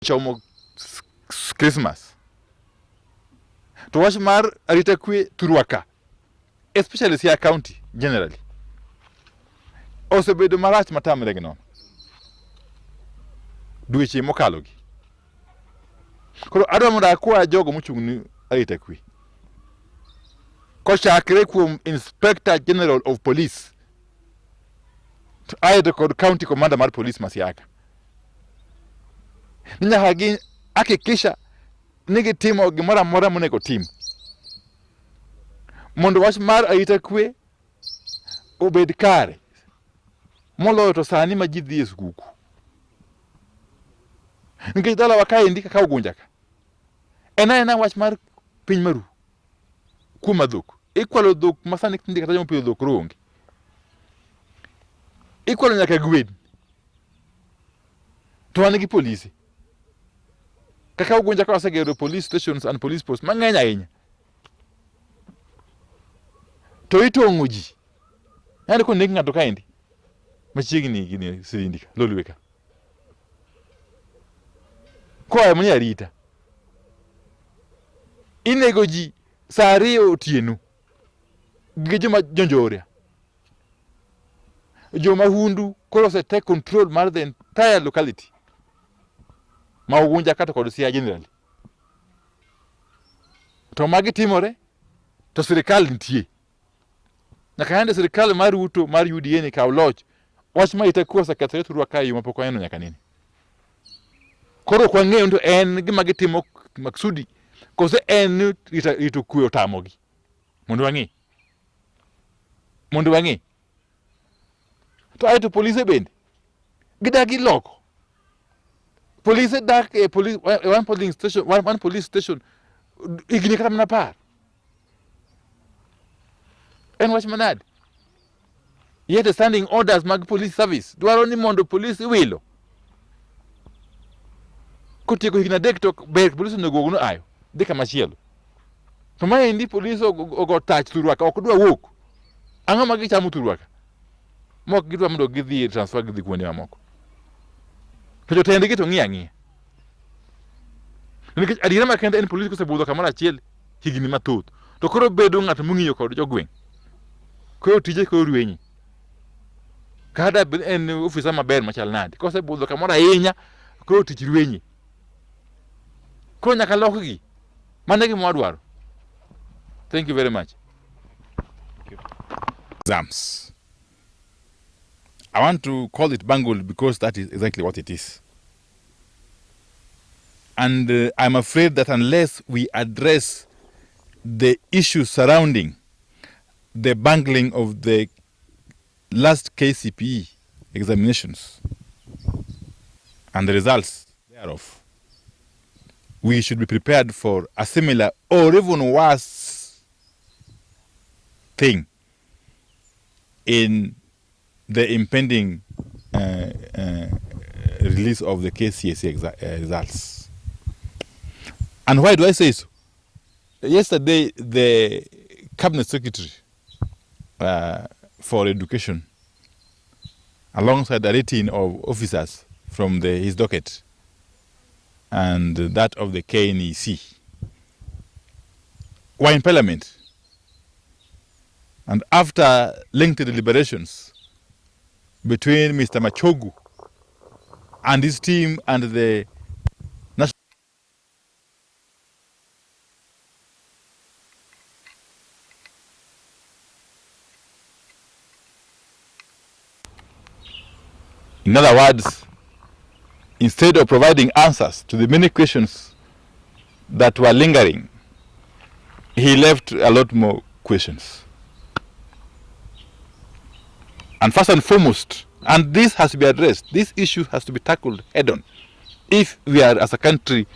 chomo Christmas. To watch mar arita kwe Turuaka, especially Siaya County generally. Also be the marach matam regno. Duichi mokalogi. Koro adamura kwa jogo muchungni arita kwe. Kocha akire kuom Inspector General of Police. I the county commander mar police masiaka. Ninya hagi akikisha nigi timo gimora mora monego tim. Mondo wach mar arita kwe obed kare. Moloyo to sani ma ji dhi e skuku. Nikech dala wakaendi kaka ugunjaka. Ena wach mar piny maru. Kuma dhok. Ikwalo dhok masani tinde kata jomo pidho dhok ronge. Ikwalo nyaka gwen. To wan gi polisi. Kaka ugunja ka wasegero police stations and police posts mang'eny ahinya. To itong'o ji. Yani ko nek ng'ato kaendi. Machiegni gini sindika lolweka. Kwa mwenye arita. Inego ji saa ariyo otieno. Gi joma jonjoria. Joma hundu koro se take control mar the entire locality. Ma ugunja kata kod Siaya generally. To magi timore to sirikal nitie. Nyaka hande sirikal mar Ruto mar UDA ni kaw loch. Wach ma itakuwa secretariat Turuaka yo mapoko eno nyaka nini. Koro kwa ng'eyo to en gima gitimo maksudi. Kose en ito kuyo tamogi. Mondo wang'i. Mondo wang'i. To aito police bende. Gidagi loko. Police dak one police station igni kata mana par. En wach manade. Yet standing orders mag police service. Dwaro ni mondo police iwilo. Kutieko higna dek to ber police onego no ayo. Deka machielo. To maendi police ogo touch Turuaka ok dwa wuok. Ang'o ma gichamo Turuaka? Mok gidwa mondo gidhi transfer gidhi kuonde mamoko. To jotendgi to ng'iya ng'iya. Nikech adiera makende en police kosebudho kamoro achiel higni mathoth. To koro bedo ng'at mong'iyo kod jogweng'. Koro tije koro rwenyi. Kada en ofisa maber machal nade. Kosebudho kamoro ahinya koro tich rwenyi. Koro nyaka lokgi. Mane gima wadwaro. Thank you very much. Exams. I want to call it bungled because that is exactly what it is. And I'm afraid that unless we address the issues surrounding the bungling of the last KCPE examinations and the results thereof, we should be prepared for a similar or even worse thing in the impending release of the KCSE results. And why do I say so? Yesterday, the Cabinet Secretary for Education, alongside a rating of officers from his docket and that of the KNEC, were in Parliament. And after lengthy deliberations between Mr. Machogu and his team and the national in other words, instead of providing answers to the many questions that were lingering, he left a lot more questions. And first and foremost, and this has to be addressed, this issue has to be tackled head on if we are as a country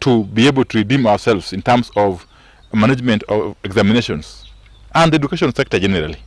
to be able to redeem ourselves in terms of management of examinations and the education sector generally.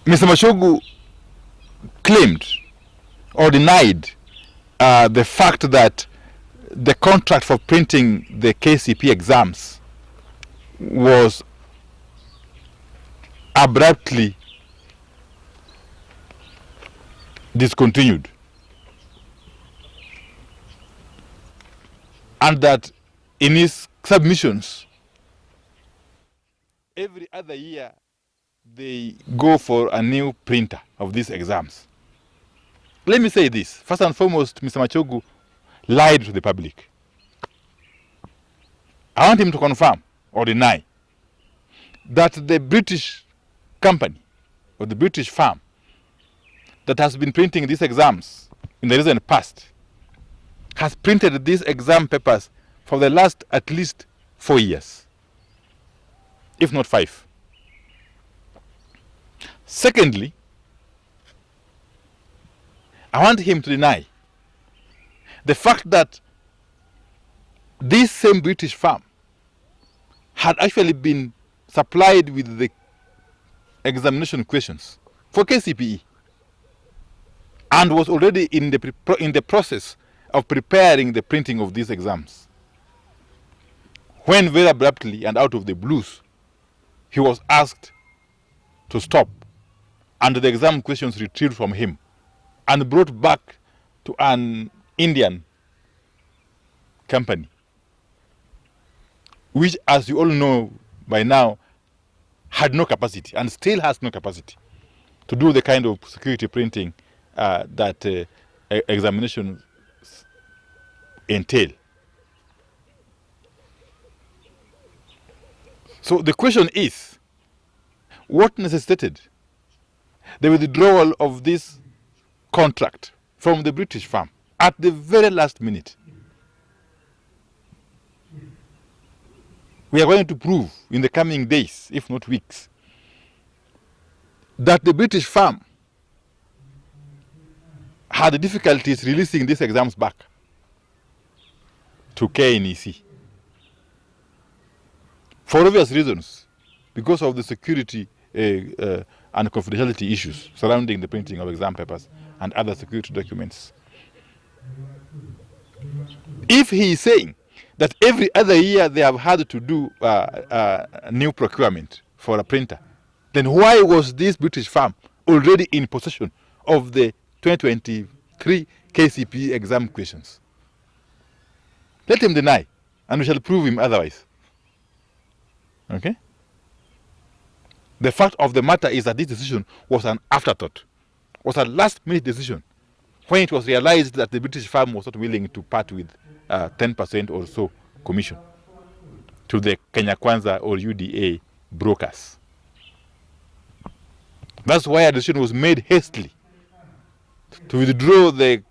Mr. Mashogu claimed or denied the fact that the contract for printing the KCP exams was abruptly discontinued. and that in his submissions, every other year they go for a new printer of these exams. Let me say this. First and foremost, Mr. Machogu lied to the public. I want him to confirm or deny that the British company or the British firm that has been printing these exams in the recent past has printed these exam papers for the last at least 4 years, if not 5. Secondly, I want him to deny the fact that this same British firm had actually been supplied with the examination questions for KCPE and was already in the process of preparing the printing of these exams, when very abruptly and out of the blues he was asked to stop and the exam questions retrieved from him and brought back to an Indian company, which, as you all know by now, had no capacity and still has no capacity to do the kind of security printing that examinations entail. So the question is, what necessitated the withdrawal of this contract from the British firm at the very last minute? We are going to prove in the coming days, if not weeks, that the British firm had difficulties releasing these exams back to KNEC for obvious reasons, because of the security and confidentiality issues surrounding the printing of exam papers and other security documents. If he is saying that every other year they have had to do a new procurement for a printer, then why was this British firm already in possession of the 2023 KCPE exam questions? Let him deny, and we shall prove him otherwise. Okay? The fact of the matter is that this decision was an afterthought, was a last-minute decision, when it was realized that the British firm was not willing to part with 10% or so commission to the Kenya Kwanza or UDA brokers. That's why a decision was made hastily to withdraw the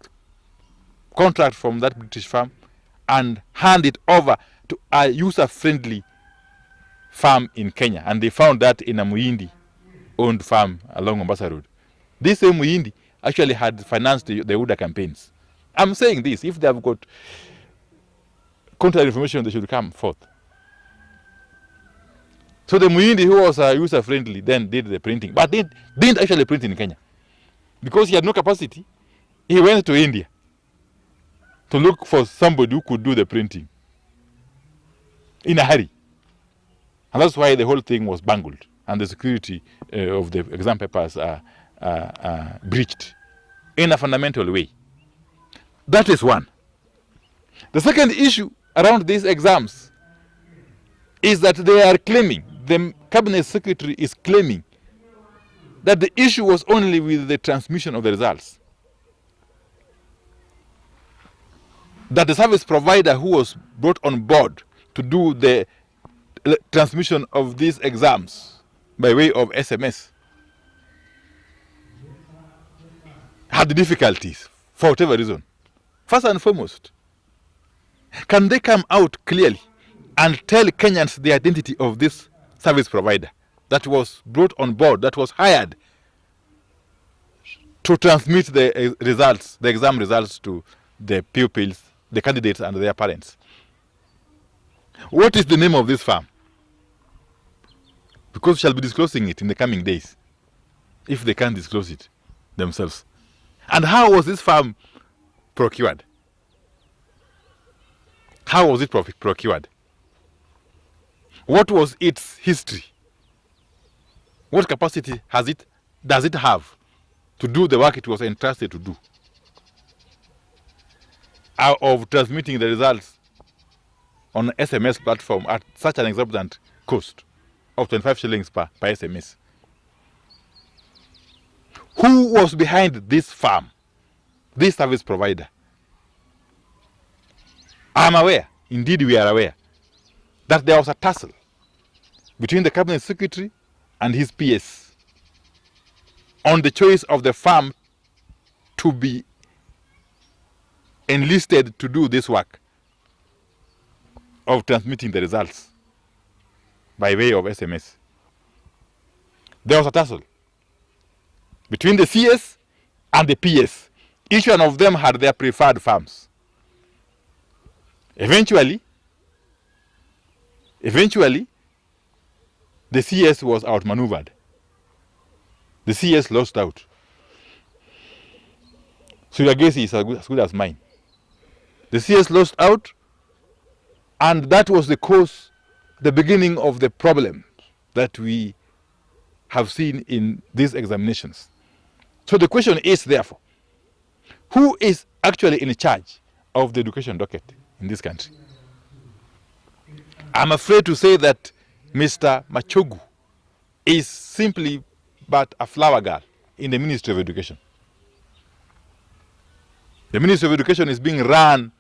contract from that British firm and hand it over to a user-friendly farm in Kenya, and they found that in a Muhindi-owned farm along Mombasa Road. This same Muhindi actually had financed the UDA campaigns. I'm saying this, if they have got contrary information, they should come forth. So the Muhindi, who was user-friendly, then did the printing, but didn't actually print in Kenya. Because he had no capacity, he went to India to look for somebody who could do the printing in a hurry. And that's why the whole thing was bungled and the security of the exam papers are breached in a fundamental way. That is one. The second issue around these exams is that they are claiming, the cabinet secretary is claiming, that the issue was only with the transmission of the results. That the service provider who was brought on board to do the transmission of these exams by way of SMS had difficulties for whatever reason. First and foremost, can they come out clearly and tell Kenyans the identity of this service provider that was brought on board, that was hired to transmit the results, the exam results, to the pupils, the candidates and their parents? What is the name of this firm? Because we shall be disclosing it in the coming days, if they can't disclose it themselves. And how was this firm procured? How was it procured? What was its history? What capacity does it have to do the work it was entrusted to do, of transmitting the results on SMS platform at such an exorbitant cost of 25 shillings per SMS. Who was behind this firm, this service provider? I'm aware, indeed we are aware, that there was a tussle between the cabinet secretary and his PS on the choice of the firm to be enlisted to do this work of transmitting the results by way of SMS. There was a tussle between the CS and the PS. Each one of them had their preferred firms. Eventually, the CS was outmaneuvered. The CS lost out. So your guess is as good as mine. The CS lost out, and that was the cause, the beginning of the problem that we have seen in these examinations. So the question is, therefore, who is actually in charge of the education docket in this country? I'm afraid to say that Mr. Machogu is simply but a flower girl in the Ministry of Education. The Ministry of Education is being run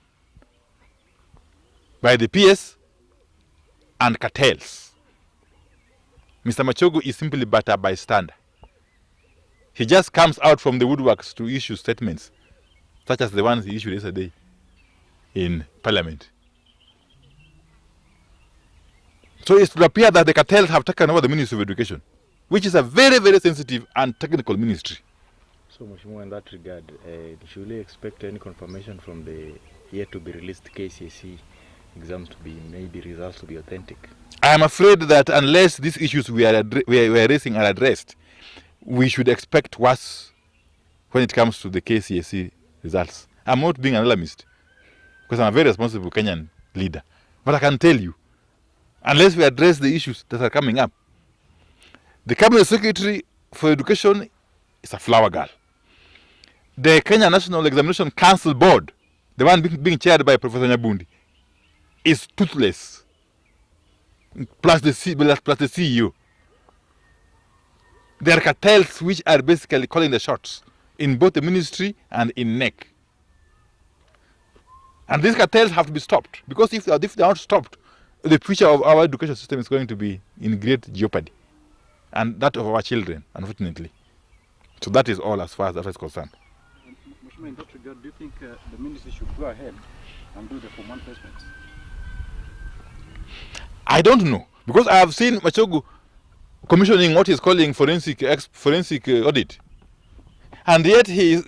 by the PS and cartels. Mr. Machogu is simply but a bystander. He just comes out from the woodworks to issue statements, such as the ones he issued yesterday in Parliament. So it would appear that the cartels have taken over the Ministry of Education, which is a very, very sensitive and technical ministry. So, Mheshimiwa, in that regard, should we expect any confirmation from the yet to be released KCSE exams to be, maybe results to be authentic? I am afraid that unless these issues we are raising are addressed, we should expect worse when it comes to the KCSE results. I'm not being an alarmist, because I'm a very responsible Kenyan leader. But I can tell you, unless we address the issues that are coming up, the Cabinet Secretary for Education is a flower girl. The Kenya National Examination Council Board, the one being chaired by Professor Nyabundi, is toothless, plus the CEO. There are cartels which are basically calling the shots in both the ministry and in Knec. And these cartels have to be stopped, because if they are not stopped, the future of our education system is going to be in great jeopardy, and that of our children, unfortunately. So that is all as far as that is concerned. Mheshimiwa, in that regard, do you think the ministry should go ahead and do the Form 1 placements? I don't know, because I have seen Machogu commissioning what he's calling forensic audit, and yet he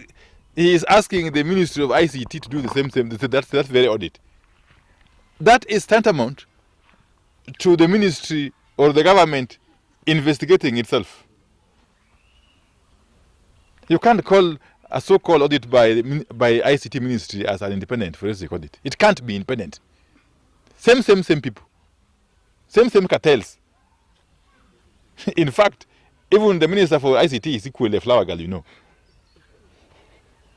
is asking the Ministry of ICT to do the same thing. That's very audit. That is tantamount to the ministry or the government investigating itself. You can't call a so-called audit by ICT ministry as an independent forensic audit. It can't be independent. Same people. Same cartels. In fact, even the minister for ICT is equally a flower girl, you know.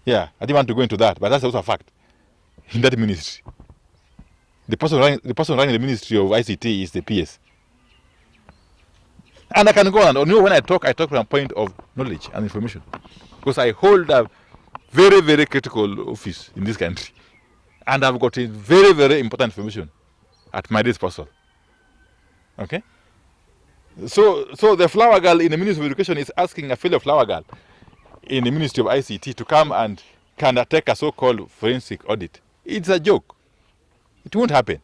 Yeah, I didn't want to go into that, but that's also a fact in that ministry. The person running the Ministry of ICT is the PS. And I can go on. When I talk from a point of knowledge and information, because I hold a very, very critical office in this country, and I've got a very, very important information at my disposal. Okay? So the flower girl in the Ministry of Education is asking a fellow flower girl in the Ministry of ICT to come and undertake a so-called forensic audit. It's a joke. It won't happen.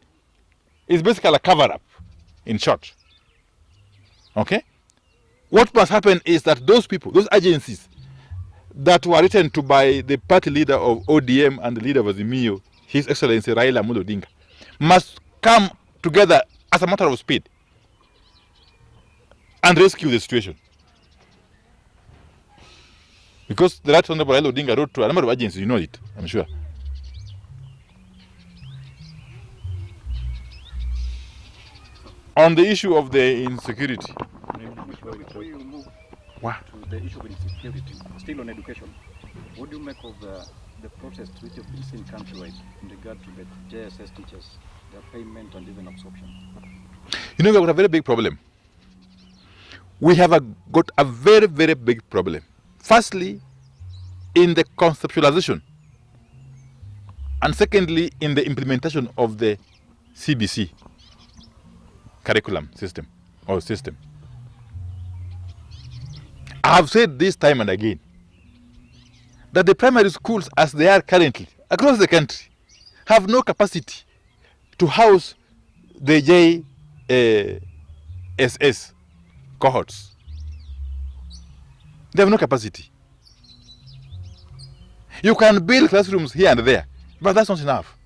It's basically a cover-up, in short. Okay? What must happen is that those people, those agencies that were written to by the party leader of ODM and the leader of Azimio, His Excellency Raila Odinga, must come together as a matter of speed and rescue the situation. Because the Right Honorable Raila Odinga wrote to a number of agencies, you know it, I'm sure. On the issue of the insecurity. Before you move what? to the issue of insecurity, still on education, what do you make of the protests which have been seen countrywide in regard to the JSS teachers, their payment and even absorption? You know, we've got a very big problem. We have got a very, very big problem. Firstly, in the conceptualization, and secondly, in the implementation of the CBC curriculum system or system. I have said this time and again that the primary schools as they are currently across the country have no capacity to house the JSS cohorts. They have no capacity. You can build classrooms here and there, but that's not enough.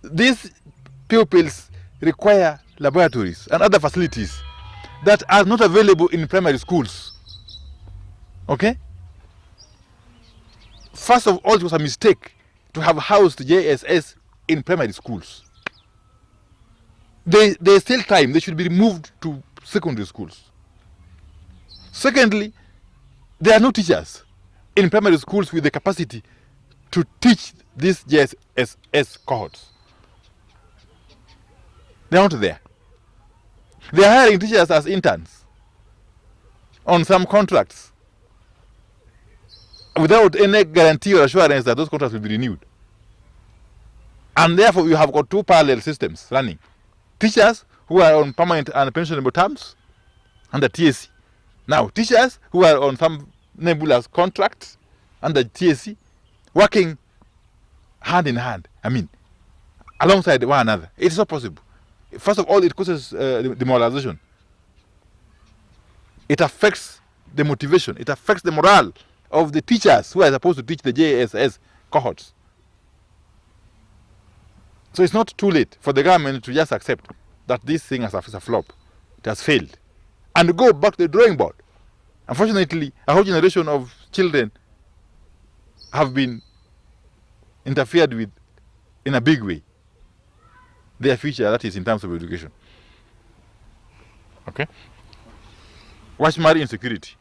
These pupils require laboratories and other facilities that are not available in primary schools. Okay? First of all, it was a mistake to have housed JSS in primary schools. There's still time. They should be moved to secondary schools. Secondly, there are no teachers in primary schools with the capacity to teach these JSS cohorts. They're not there. They're hiring teachers as interns on some contracts without any guarantee or assurance that those contracts will be renewed. And therefore, you have got two parallel systems running. Teachers who are on permanent and pensionable terms under TSC. Now, teachers who are on some nebulous contracts under TSC working hand in hand. I mean, alongside one another. It's not possible. First of all, it causes demoralization. It affects the motivation. It affects the morale of the teachers who are supposed to teach the JSS cohorts. So it's not too late for the government to just accept that this thing is a flop. It has failed. And go back to the drawing board. Unfortunately, a whole generation of children have been interfered with in a big way. Their future, that is in terms of education. Okay? Washmari insecurity.